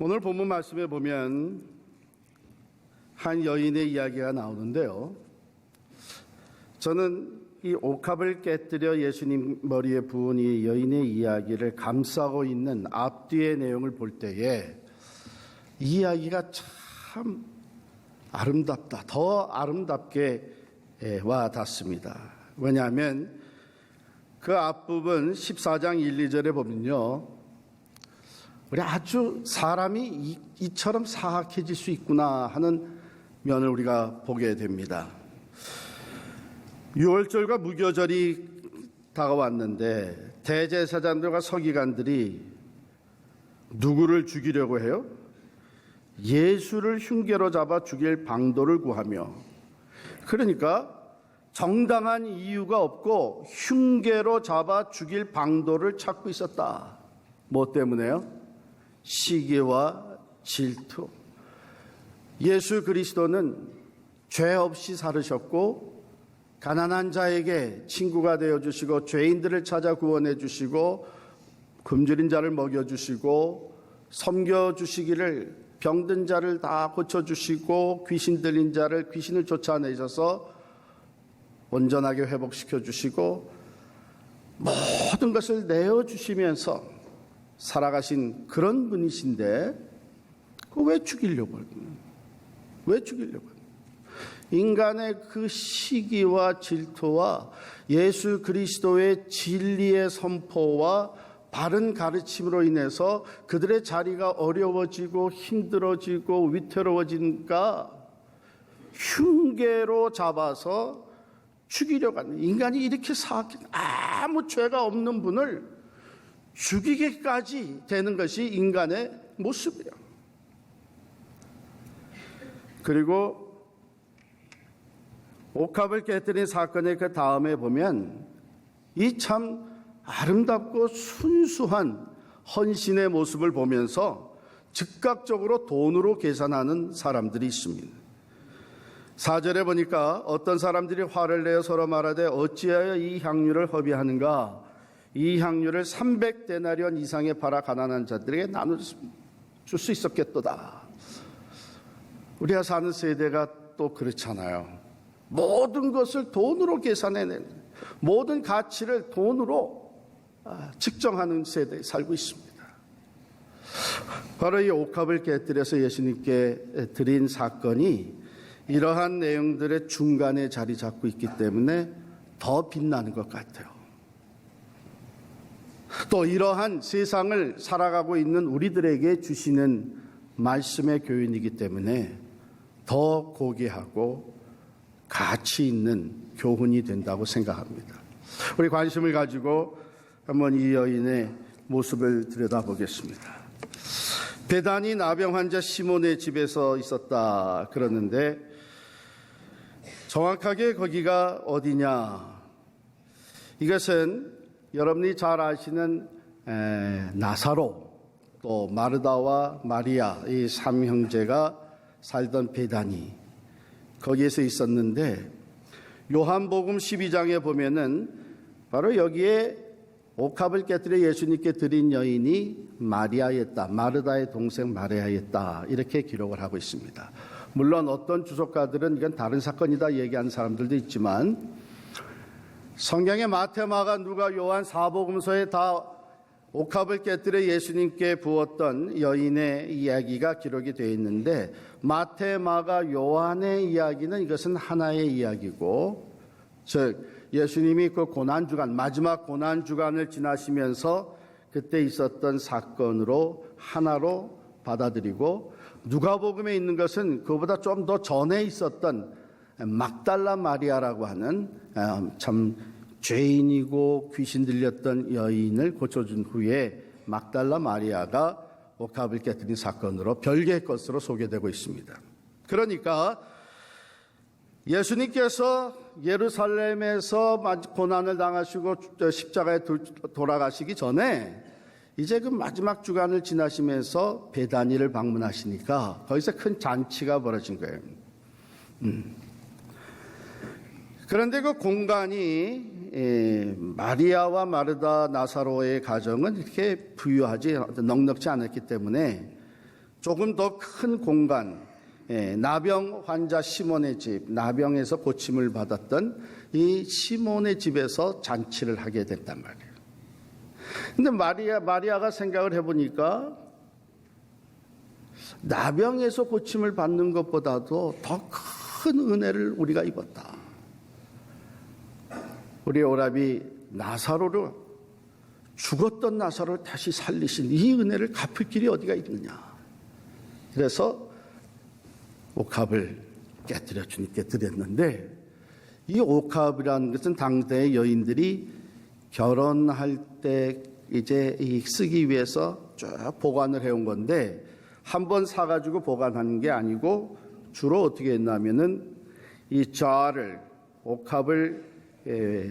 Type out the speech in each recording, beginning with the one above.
오늘 본문 말씀에 보면 한 여인의 이야기가 나오는데요. 저는 이 옥합을 깨뜨려 예수님 머리에 부은 이 여인의 이야기를 감싸고 있는 앞뒤의 내용을 볼 때에 이 이야기가 참 아름답다. 더 아름답게 와 닿습니다. 왜냐하면 그 앞부분 14장 1, 2절에 보면요. 우리 아주 사람이 이처럼 사악해질 수 있구나 하는 면을 우리가 보게 됩니다. 유월절과 무교절이 다가왔는데 대제사장들과 서기관들이 누구를 죽이려고 해요? 예수를 흉계로 잡아 죽일 방도를 구하며, 그러니까 정당한 이유가 없고 흉계로 잡아 죽일 방도를 찾고 있었다. 뭐 때문에요? 시기와 질투. 예수 그리스도는 죄 없이 살으셨고 가난한 자에게 친구가 되어주시고 죄인들을 찾아 구원해 주시고 굶주린 자를 먹여주시고 섬겨주시기를 병든 자를 다 고쳐주시고 귀신 들린 자를 귀신을 쫓아내셔서 온전하게 회복시켜 주시고 모든 것을 내어주시면서 살아가신 그런 분이신데 왜 죽이려고 해요? 왜 죽이려고 해요? 인간의 그 시기와 질투와 예수 그리스도의 진리의 선포와 바른 가르침으로 인해서 그들의 자리가 어려워지고 힘들어지고 위태로워지니까 흉계로 잡아서 죽이려고 하는, 인간이 이렇게 사악해 아무 죄가 없는 분을 죽이기까지 되는 것이 인간의 모습이에요. 그리고 옥합을 깨뜨린 사건의 그 다음에 보면 이 참 아름답고 순수한 헌신의 모습을 보면서 즉각적으로 돈으로 계산하는 사람들이 있습니다. 4절에 보니까 어떤 사람들이 화를 내어 서로 말하되 어찌하여 이 향유를 허비하는가? 이 향유를 300데나리온 이상에 팔아 가난한 자들에게 나눠 줄 수 있었겠도다. 우리가 사는 세대가 또 그렇잖아요. 모든 것을 돈으로 계산해내는, 모든 가치를 돈으로 측정하는 세대에 살고 있습니다. 바로 이 옥합을 깨뜨려서 예수님께 드린 사건이 이러한 내용들의 중간에 자리 잡고 있기 때문에 더 빛나는 것 같아요. 또 이러한 세상을 살아가고 있는 우리들에게 주시는 말씀의 교훈이기 때문에 더 고귀하고 가치 있는 교훈이 된다고 생각합니다. 우리 관심을 가지고 한번 이 여인의 모습을 들여다보겠습니다. 베다니 나병 환자 시몬의 집에서 있었다 그러는데 정확하게 거기가 어디냐? 이것은 여러분이 잘 아시는 나사로, 또 마르다와 마리아 이 삼형제가 살던 베다니, 거기에서 있었는데 요한복음 12장에 보면은 바로 여기에 옥합을 깨뜨려 예수님께 드린 여인이 마리아였다, 마르다의 동생 마리아였다, 이렇게 기록을 하고 있습니다. 물론 어떤 주석가들은 이건 다른 사건이다 얘기하는 사람들도 있지만 성경의 마태, 마가, 누가, 요한, 사복음서에 다 옥합을 깨뜨려 예수님께 부었던 여인의 이야기가 기록이 되어 있는데 마태, 마가, 요한의 이야기는 이것은 하나의 이야기고, 즉 예수님이 그 고난주간, 마지막 고난주간을 지나시면서 그때 있었던 사건으로 하나로 받아들이고, 누가복음에 있는 것은 그보다 좀 더 전에 있었던 막달라 마리아라고 하는 참 죄인이고 귀신 들렸던 여인을 고쳐준 후에 막달라 마리아가 옥합을 깨뜨린 사건으로 별개의 것으로 소개되고 있습니다. 그러니까 예수님께서 예루살렘에서 고난을 당하시고 십자가에 돌아가시기 전에 이제 그 마지막 주간을 지나시면서 베다니를 방문하시니까 거기서 큰 잔치가 벌어진 거예요. 그런데 그 공간이 마리아와 마르다, 나사로의 가정은 이렇게 부유하지 넉넉지 않았기 때문에 조금 더 큰 공간, 나병 환자 시몬의 집, 나병에서 고침을 받았던 이 시몬의 집에서 잔치를 하게 됐단 말이에요. 근데 마리아가 생각을 해보니까 나병에서 고침을 받는 것보다도 더 큰 은혜를 우리가 입었다. 우리 오라비 나사로를, 죽었던 나사로를 다시 살리신 이 은혜를 갚을 길이 어디가 있느냐. 그래서 옥합을 깨뜨려 주님께 드렸는데, 이 옥합이라는 것은 당대의 여인들이 결혼할 때 이제 쓰기 위해서 쭉 보관을 해온 건데, 한 번 사가지고 보관하는 게 아니고 주로 어떻게 했냐면은 이 좌를, 옥합을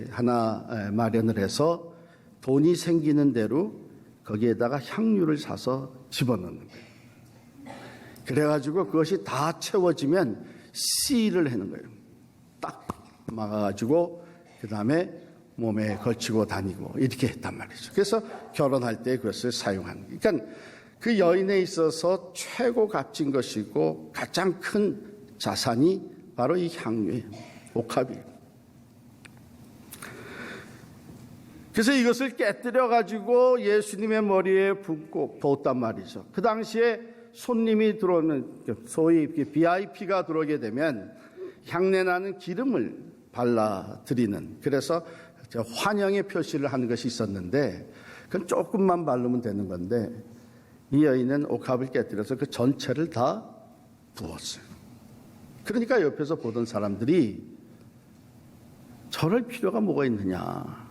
하나 마련을 해서 돈이 생기는 대로 거기에다가 향유를 사서 집어넣는 거예요. 그래가지고 그것이 다 채워지면 씨를 하는 거예요. 딱 막아가지고 그 다음에 몸에 걸치고 다니고 이렇게 했단 말이죠. 그래서 결혼할 때 그것을 사용하는 거예요. 그러니까 그 여인에 있어서 최고 값진 것이고 가장 큰 자산이 바로 이 향유예요. 옥합이에요. 그래서 이것을 깨뜨려 가지고 예수님의 머리에 붓고 부었단 말이죠. 그 당시에 손님이 들어오는, 소위 VIP가 들어오게 되면 향내나는 기름을 발라드리는, 그래서 환영의 표시를 하는 것이 있었는데 그건 조금만 바르면 되는 건데, 이 여인은 옥합을 깨뜨려서 그 전체를 다 부었어요. 그러니까 옆에서 보던 사람들이 저럴 필요가 뭐가 있느냐.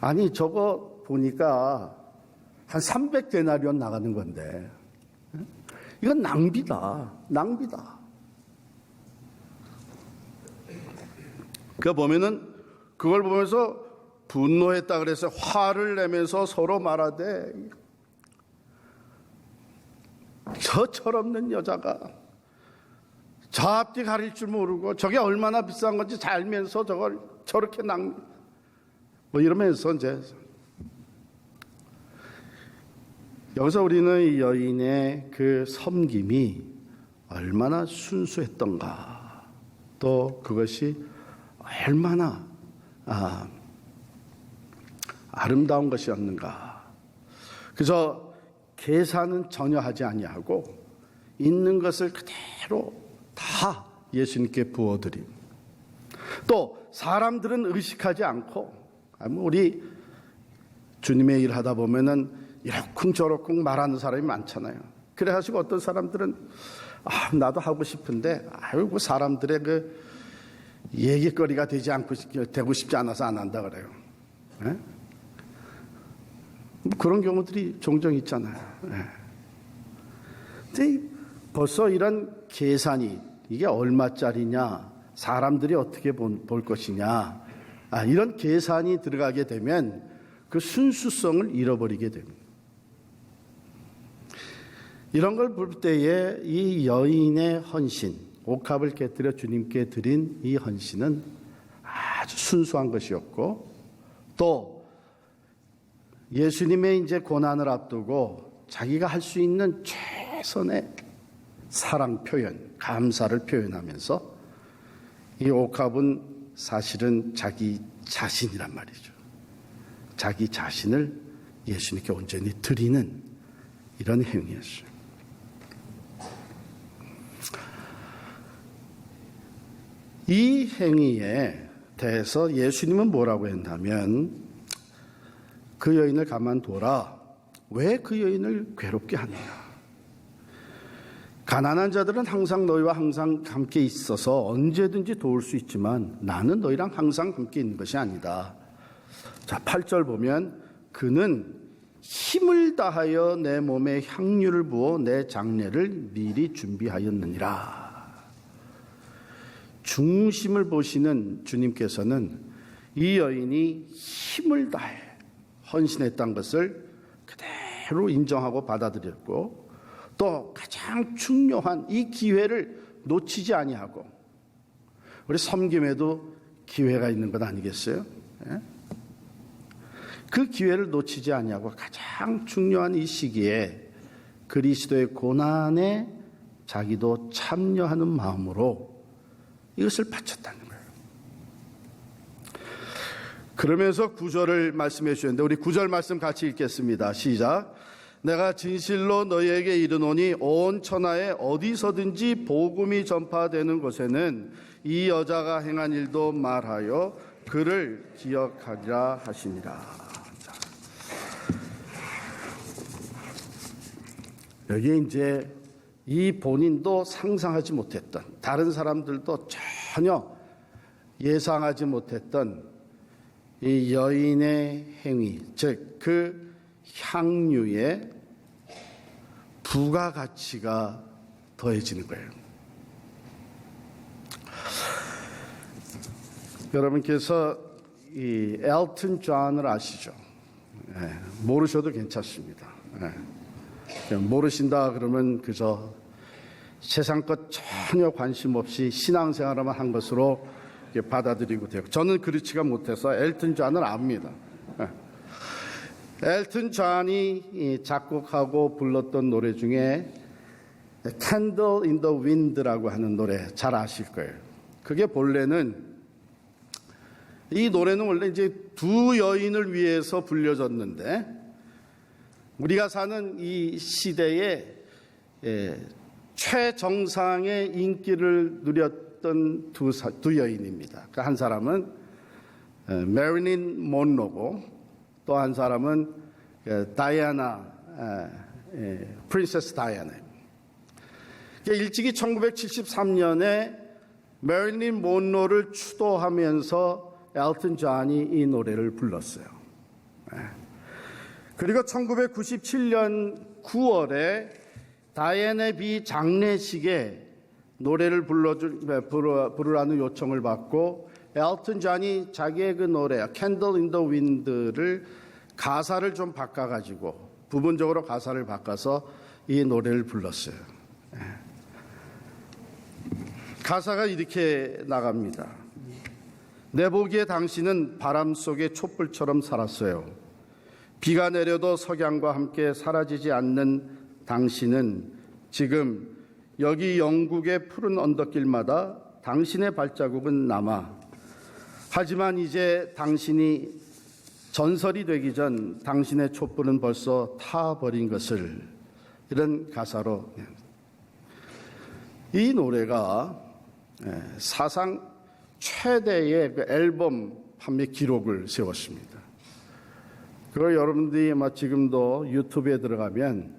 아니 저거 보니까 한 300데나리온 나가는 건데 이건 낭비다. 그 보면은 그걸 보면서 분노했다 그래서 화를 내면서 서로 말하되, 저 철없는 여자가 저 앞뒤 가릴 줄 모르고 저게 얼마나 비싼 건지 잘 알면서 저걸 저렇게 뭐 이러면서 이제 여기서 우리는 이 여인의 그 섬김이 얼마나 순수했던가, 또 그것이 얼마나 아름다운 것이었는가. 그래서 계산은 전혀 하지 아니하고 있는 것을 그대로 다 예수님께 부어드림. 또 사람들은 의식하지 않고, 우리 주님의 일 하다 보면은 이러쿵저러쿵 말하는 사람이 많잖아요. 그래가지고 어떤 사람들은 나도 하고 싶은데 아이고 사람들의 그 얘기거리가 되고 싶지 않아서 안 한다 그래요. 네? 그런 경우들이 종종 있잖아요. 네. 근데 벌써 이런 계산이, 이게 얼마짜리냐, 사람들이 어떻게 볼 것이냐, 이런 계산이 들어가게 되면 그 순수성을 잃어버리게 됩니다. 이런 걸 볼 때에 이 여인의 헌신, 옥합을 깨뜨려 주님께 드린 이 헌신은 아주 순수한 것이었고, 또 예수님의 이제 고난을 앞두고 자기가 할 수 있는 최선의 사랑 표현, 감사를 표현하면서 이 옥합은 사실은 자기 자신이란 말이죠. 자기 자신을 예수님께 온전히 드리는 이런 행위였어요. 이 행위에 대해서 예수님은 뭐라고 했냐면, 그 여인을 가만둬라. 왜 그 여인을 괴롭게 하느냐. 가난한 자들은 항상 너희와 항상 함께 있어서 언제든지 도울 수 있지만 나는 너희랑 항상 함께 있는 것이 아니다. 자, 8절 보면 그는 힘을 다하여 내 몸에 향유를 부어 내 장례를 미리 준비하였느니라. 중심을 보시는 주님께서는 이 여인이 힘을 다해 헌신했던 것을 그대로 인정하고 받아들였고, 또 가장 중요한 이 기회를 놓치지 아니하고, 우리 섬김에도 기회가 있는 것 아니겠어요? 그 기회를 놓치지 아니하고 가장 중요한 이 시기에 그리스도의 고난에 자기도 참여하는 마음으로 이것을 바쳤다는 거예요. 그러면서 9절을 말씀해 주셨는데 우리 9절 말씀 같이 읽겠습니다. 시작. 내가 진실로 너희에게 이르노니 온 천하에 어디서든지 복음이 전파되는 곳에는 이 여자가 행한 일도 말하여 그를 기억하리라 하시니라. 여기 이제 이 본인도 상상하지 못했던, 다른 사람들도 전혀 예상하지 못했던 이 여인의 행위, 즉 그 향유의 부가가치가 더해지는 거예요. 여러분께서 이 엘튼 존을 아시죠? 모르셔도 괜찮습니다. 모르신다 그러면 그저 세상 것 전혀 관심 없이 신앙생활만 한 것으로 받아들이고 되고, 저는 그렇지가 못해서 엘튼 존을 압니다. 엘튼 존이 작곡하고 불렀던 노래 중에 Candle in the Wind라고 하는 노래 잘 아실 거예요. 그게 본래는, 이 노래는 원래 이제 두 여인을 위해서 불려졌는데, 우리가 사는 이 시대에 최정상의 인기를 누렸던 두 여인입니다. 한 사람은 메릴린 몬로고 또 한 사람은 다이애나, 프린세스 다이애나. 일찍이 1973년에 메릴린 몬로를 추도하면서 엘튼 존이 이 노래를 불렀어요. 그리고 1997년 9월에 다이애나 비 장례식에 노래를 부르라는 요청을 받고 엘튼 존이 자기의 그 노래 Candle in the Wind를 가사를 좀 바꿔가지고, 부분적으로 가사를 바꿔서 이 노래를 불렀어요. 가사가 이렇게 나갑니다. 내 보기에 당신은 바람 속의 촛불처럼 살았어요. 비가 내려도 석양과 함께 사라지지 않는 당신은 지금 여기 영국의 푸른 언덕길마다 당신의 발자국은 남아. 하지만 이제 당신이 전설이 되기 전 당신의 촛불은 벌써 타버린 것을, 이런 가사로. 이 노래가 사상 최대의 그 앨범 판매 기록을 세웠습니다. 그리고 여러분들이 지금도 유튜브에 들어가면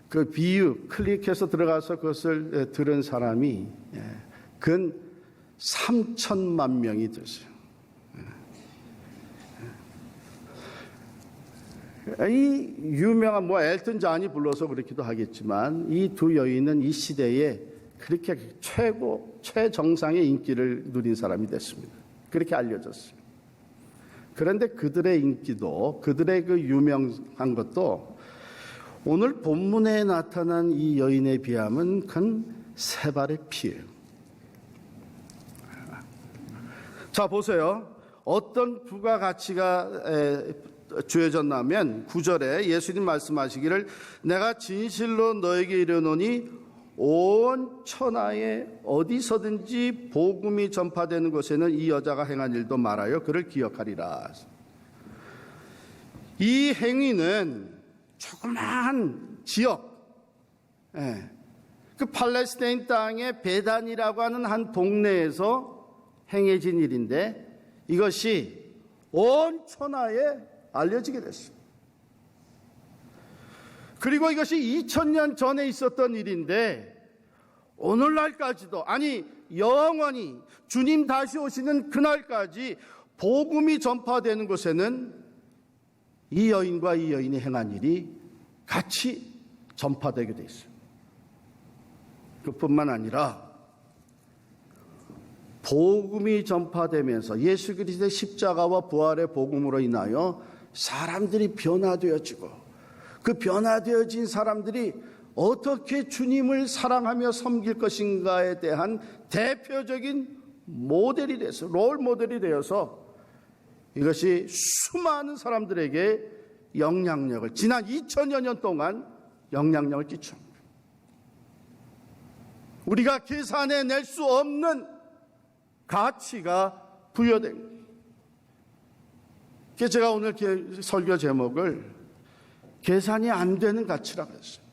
그 비유 클릭해서 들어가서 그것을 들은 사람이 근 3천만 명이 됐어요. 이 유명한 엘튼 존이 불러서 그렇기도 하겠지만, 이 두 여인은 이 시대에 그렇게 최정상의 인기를 누린 사람이 됐습니다. 그렇게 알려졌어요. 그런데 그들의 인기도, 그들의 그 유명한 것도 오늘 본문에 나타난 이 여인에 비하면 그건 세 발의 피예요. 자, 보세요. 어떤 부가가치가 주어졌냐면 9절에 예수님 말씀하시기를 내가 진실로 너에게 이르노니 온 천하에 어디서든지 복음이 전파되는 곳에는 이 여자가 행한 일도 말하여 그를 기억하리라. 이 행위는 조그마한 지역, 그 팔레스타인 땅의 베단이라고 하는 한 동네에서 행해진 일인데, 이것이 온 천하에 알려지게 됐습니다. 그리고 이것이 2000년 전에 있었던 일인데 오늘날까지도, 아니 영원히 주님 다시 오시는 그날까지 복음이 전파되는 곳에는 이 여인과 이 여인이 행한 일이 같이 전파되게 돼 있어요. 그뿐만 아니라 복음이 전파되면서 예수 그리스도의 십자가와 부활의 복음으로 인하여 사람들이 변화되어지고, 그 변화되어진 사람들이 어떻게 주님을 사랑하며 섬길 것인가에 대한 대표적인 모델이 돼서, 롤 모델이 되어서 이것이 수많은 사람들에게 영향력을 지난 2000여 년 동안 영향력을 끼칩니다. 우리가 계산해낼 수 없는 가치가 부여됩니다. 그래서 제가 오늘 설교 제목을 계산이 안 되는 가치라고 했어요.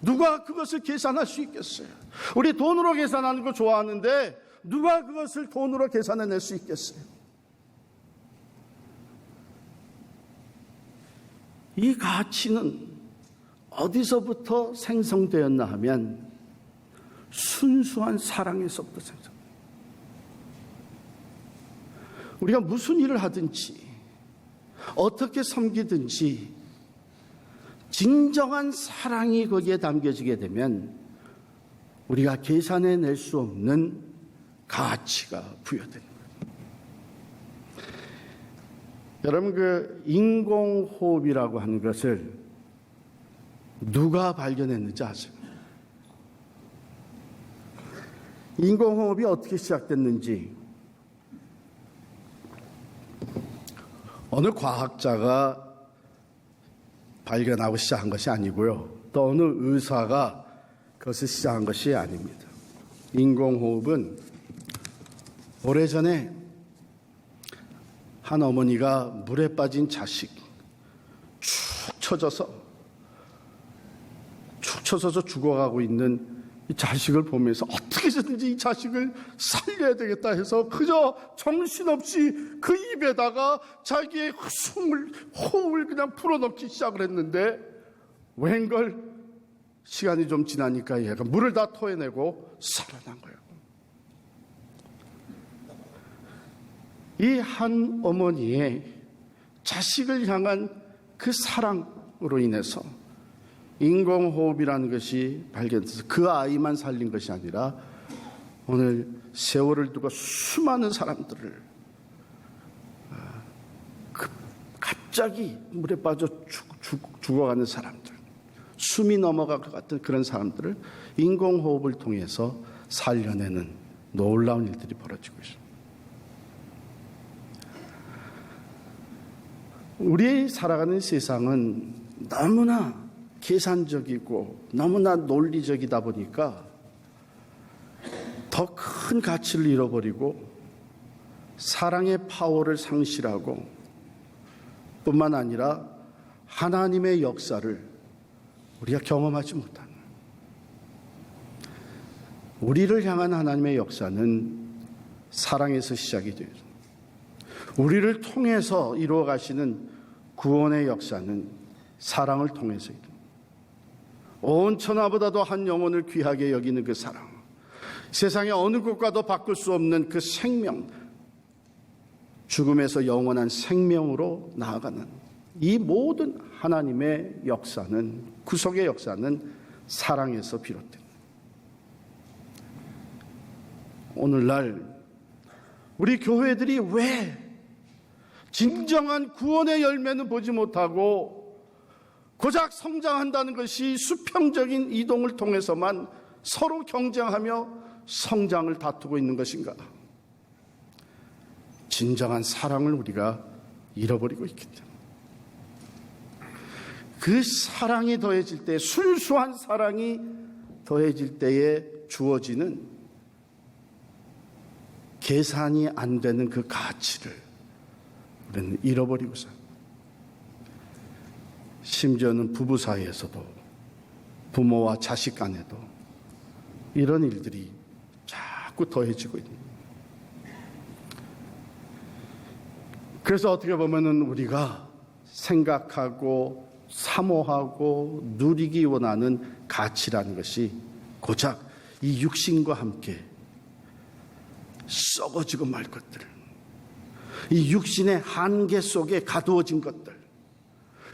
누가 그것을 계산할 수 있겠어요? 우리 돈으로 계산하는 거 좋아하는데 누가 그것을 돈으로 계산해낼 수 있겠어요? 이 가치는 어디서부터 생성되었나 하면 순수한 사랑에서부터 생성. 우리가 무슨 일을 하든지 어떻게 섬기든지 진정한 사랑이 거기에 담겨지게 되면 우리가 계산해낼 수 없는 가치가 부여되는 거예요. 여러분, 그 인공호흡이라고 하는 것을 누가 발견했는지 아세요? 인공호흡이 어떻게 시작됐는지 어느 과학자가 발견하고 시작한 것이 아니고요. 또 어느 의사가 그것을 시작한 것이 아닙니다. 인공호흡은 오래전에 한 어머니가 물에 빠진 자식 축 처져서 죽어가고 있는 이 자식을 보면서 어떻게 해서든지 이 자식을 살려야 되겠다 해서 그저 정신없이 그 입에다가 자기의 호흡을 그냥 풀어넣기 시작을 했는데 웬걸 시간이 좀 지나니까 얘가 물을 다 토해내고 살아난 거예요. 이 한 어머니의 자식을 향한 그 사랑으로 인해서 인공호흡이라는 것이 발견돼서 그 아이만 살린 것이 아니라 오늘 세월을 두고 수많은 사람들을 갑자기 물에 빠져 죽어가는 사람들, 숨이 넘어갈 것 같은 그런 사람들을 인공호흡을 통해서 살려내는 놀라운 일들이 벌어지고 있습니다. 우리 살아가는 세상은 너무나 계산적이고 너무나 논리적이다 보니까 더 큰 가치를 잃어버리고 사랑의 파워를 상실하고 뿐만 아니라 하나님의 역사를 우리가 경험하지 못하는, 우리를 향한 하나님의 역사는 사랑에서 시작이 돼요. 우리를 통해서 이루어 가시는 구원의 역사는 사랑을 통해서 온 천하보다도 한 영혼을 귀하게 여기는 그 사랑, 세상의 어느 곳과도 바꿀 수 없는 그 생명, 죽음에서 영원한 생명으로 나아가는 이 모든 하나님의 역사는, 구속의 역사는 사랑에서 비롯됩니다. 오늘날 우리 교회들이 왜 진정한 구원의 열매는 보지 못하고 고작 성장한다는 것이 수평적인 이동을 통해서만 서로 경쟁하며 성장을 다투고 있는 것인가? 진정한 사랑을 우리가 잃어버리고 있기 때문에, 그 사랑이 더해질 때, 순수한 사랑이 더해질 때에 주어지는 계산이 안 되는 그 가치를 우리는 잃어버리고 삽니다. 심지어는 부부 사이에서도, 부모와 자식 간에도 이런 일들이 자꾸 더해지고 있는 거예요. 그래서 어떻게 보면은 우리가 생각하고 사모하고 누리기 원하는 가치라는 것이 고작 이 육신과 함께 썩어지고 말 것들, 이 육신의 한계 속에 가두어진 것들,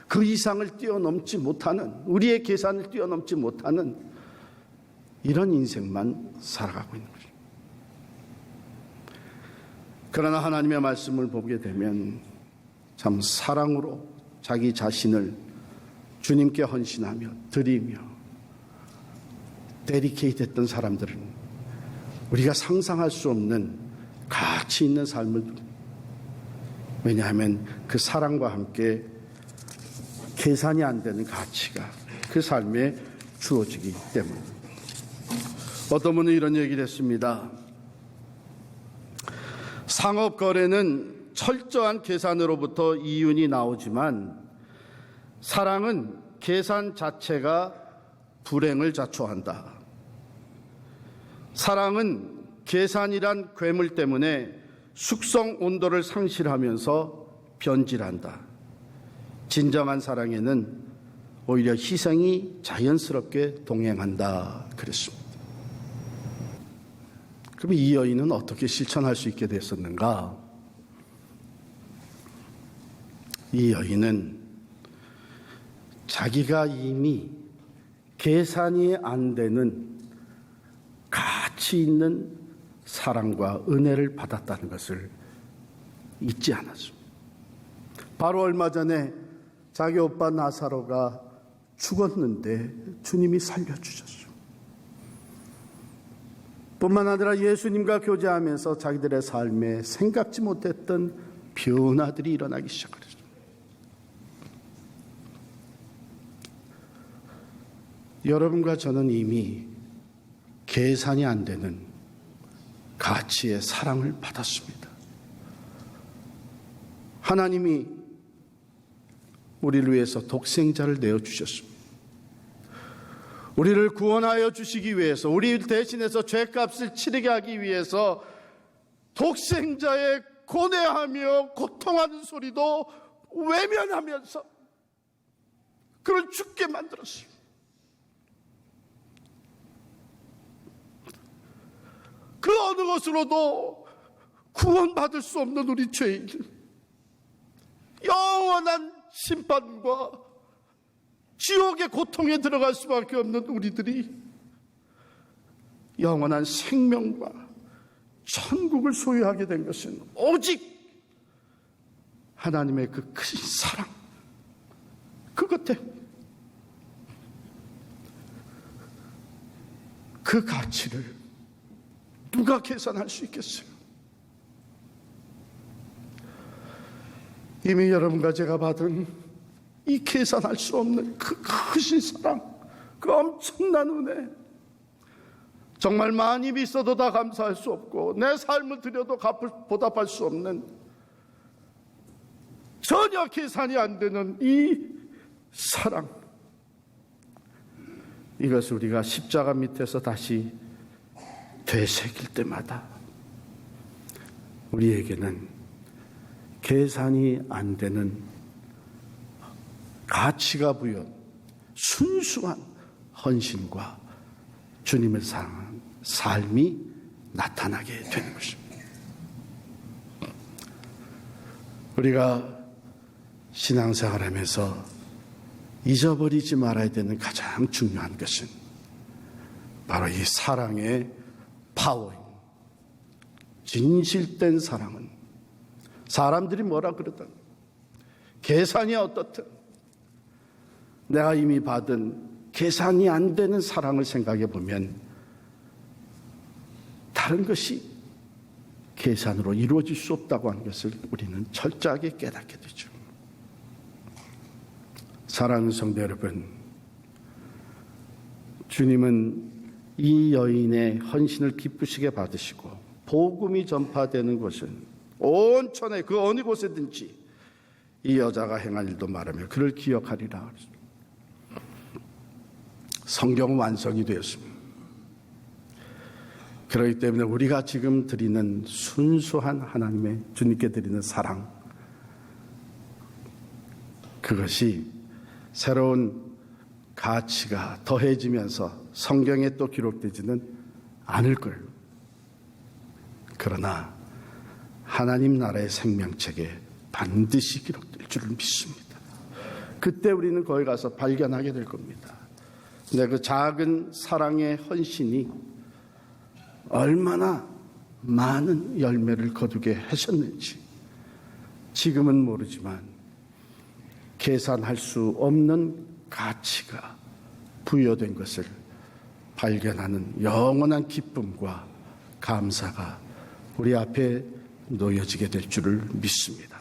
그 이상을 뛰어넘지 못하는, 우리의 계산을 뛰어넘지 못하는 이런 인생만 살아가고 있는 거죠. 그러나 하나님의 말씀을 보게 되면 참 사랑으로 자기 자신을 주님께 헌신하며 드리며 데디케이트했던 사람들은 우리가 상상할 수 없는 가치 있는 삶을, 왜냐하면 그 사랑과 함께 계산이 안 되는 가치가 그 삶에 주어지기 때문에. 어떤 분은 이런 얘기를 했습니다. 상업 거래는 철저한 계산으로부터 이윤이 나오지만 사랑은 계산 자체가 불행을 자초한다. 사랑은 계산이란 괴물 때문에 숙성 온도를 상실하면서 변질한다. 진정한 사랑에는 오히려 희생이 자연스럽게 동행한다. 그랬습니다. 그럼 이 여인은 어떻게 실천할 수 있게 됐었는가? 이 여인은 자기가 이미 계산이 안 되는 가치 있는 사랑과 은혜를 받았다는 것을 잊지 않았습니다. 바로 얼마 전에 자기 오빠 나사로가 죽었는데 주님이 살려주셨어요. 뿐만 아니라 예수님과 교제하면서 자기들의 삶에 생각지 못했던 변화들이 일어나기 시작했어요. 여러분과 저는 이미 계산이 안 되는 가치의 사랑을 받았습니다. 하나님이 우리를 위해서 독생자를 내어주셨습니다. 우리를 구원하여 주시기 위해서, 우리 대신해서 죄값을 치르게 하기 위해서 독생자의 고뇌하며 고통하는 소리도 외면하면서 그를 죽게 만들었습니다. 그 어느 것으로도 구원받을 수 없는 우리 죄인들, 영원한 심판과 지옥의 고통에 들어갈 수밖에 없는 우리들이 영원한 생명과 천국을 소유하게 된 것은 오직 하나님의 그 큰 사랑, 그것 때문에. 그 가치를 누가 계산할 수 있겠어요? 이미 여러분과 제가 받은 이 계산할 수 없는 그 크신 사랑, 그 엄청난 은혜, 정말 많이 있어도 다 감사할 수 없고 내 삶을 들여도 보답할 수 없는, 전혀 계산이 안 되는 이 사랑, 이것을 우리가 십자가 밑에서 다시 되새길 때마다 우리에게는 계산이 안 되는 가치가 부여한 순수한 헌신과 주님을 사랑하는 삶이 나타나게 되는 것입니다. 우리가 신앙생활하면서 잊어버리지 말아야 되는 가장 중요한 것은 바로 이 사랑의 파워입니다. 진실된 사랑은 사람들이 뭐라 그러든, 계산이 어떻든, 내가 이미 받은 계산이 안 되는 사랑을 생각해 보면 다른 것이 계산으로 이루어질 수 없다고 하는 것을 우리는 철저하게 깨닫게 되죠. 사랑하는 성도 여러분, 주님은 이 여인의 헌신을 기쁘시게 받으시고 복음이 전파되는 곳은 온 천에 그 어느 곳에든지 이 여자가 행한 일도 말하며 그를 기억하리라. 성경은 완성이 되었습니다. 그렇기 때문에 우리가 지금 드리는 순수한 하나님의 주님께 드리는 사랑, 그것이 새로운 가치가 더해지면서 성경에 또 기록되지는 않을 거예요. 그러나 하나님 나라의 생명책에 반드시 기록될 줄을 믿습니다. 그때 우리는 거기 가서 발견하게 될 겁니다. 내 그 작은 사랑의 헌신이 얼마나 많은 열매를 거두게 하셨는지 지금은 모르지만 계산할 수 없는 가치가 부여된 것을 발견하는 영원한 기쁨과 감사가 우리 앞에 놓여지게 될 줄을 믿습니다.